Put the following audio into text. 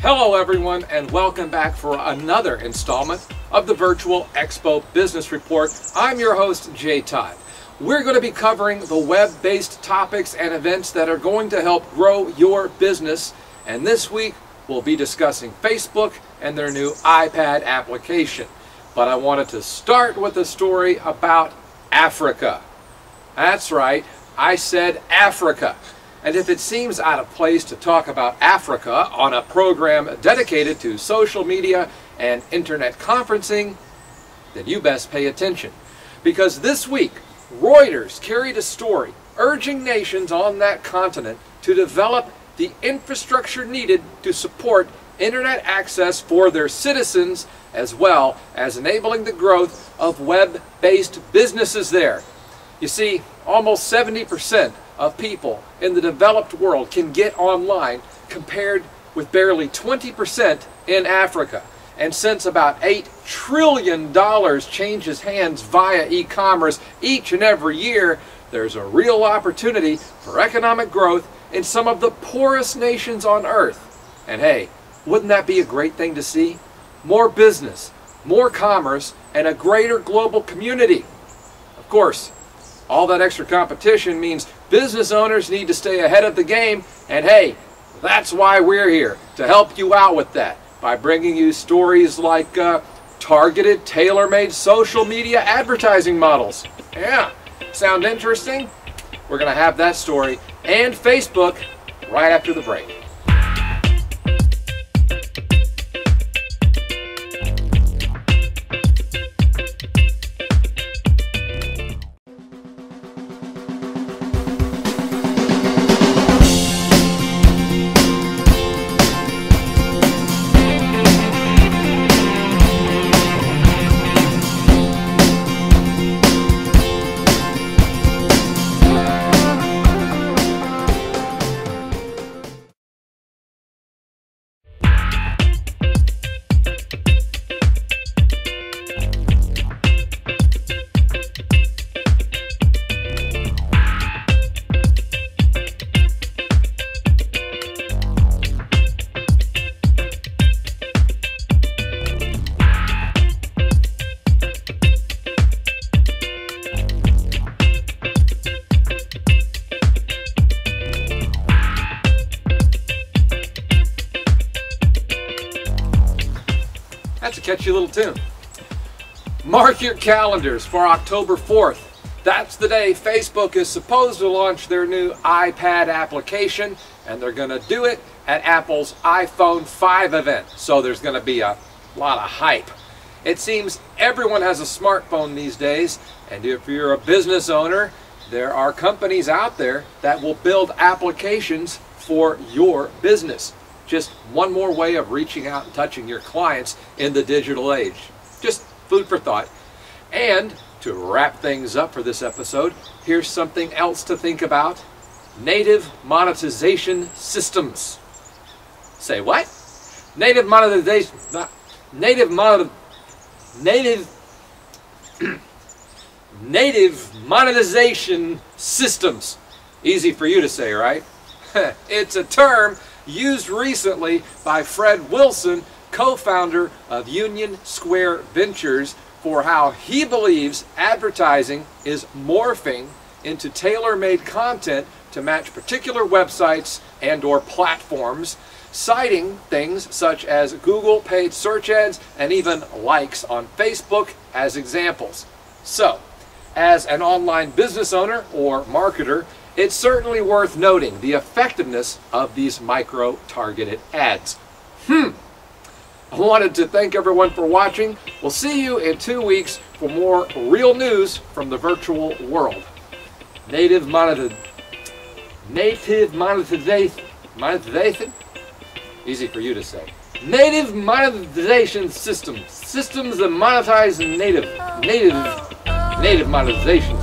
Hello everyone, and welcome back for another installment of the Virtual Expo Business Report. I'm your host, Jay Todd. We're going to be covering the web-based topics and events that are going to help grow your business. And this week, we'll be discussing Facebook and their new iPad application. But I wanted to start with a story about Africa. That's right, I said Africa. And if it seems out of place to talk about Africa on a program dedicated to social media and internet conferencing, then you best pay attention. Because this week, Reuters carried a story urging nations on that continent to develop the infrastructure needed to support internet access for their citizens, as well as enabling the growth of web-based businesses there. You see, almost 70% of people in the developed world can get online, compared with barely 20% in Africa. And since about $8 trillion changes hands via e-commerce each and every year, there's a real opportunity for economic growth in some of the poorest nations on earth. And hey, wouldn't that be a great thing to see? More business, more commerce, and a greater global community. Of course, all that extra competition means business owners need to stay ahead of the game, and hey, that's why we're here, to help you out with that, by bringing you stories like targeted, tailor-made social media advertising models. Yeah, sound interesting? We're going to have that story and Facebook right after the break. That's a catchy little tune. Mark your calendars for October 4th. That's the day Facebook is supposed to launch their new iPad application, and they're going to do it at Apple's iPhone 5 event. So there's going to be a lot of hype. It seems everyone has a smartphone these days, and if you're a business owner, there are companies out there that will build applications for your business. Just one more way of reaching out and touching your clients in the digital age. Just food for thought. And to wrap things up for this episode, here's something else to think about. Native monetization systems. Say what? Native monetization, native monetization systems. Easy for you to say, right? It's a term used recently by Fred Wilson, co-founder of Union Square Ventures, for how he believes advertising is morphing into tailor-made content to match particular websites and/or platforms, citing things such as Google paid search ads and even likes on Facebook as examples. So, as an online business owner or marketer, it's certainly worth noting the effectiveness of these micro-targeted ads. I wanted to thank everyone for watching. We'll see you in 2 weeks for more real news from the virtual world. Native monetization? Easy for you to say. Native monetization systems. Systems that monetize native monetization.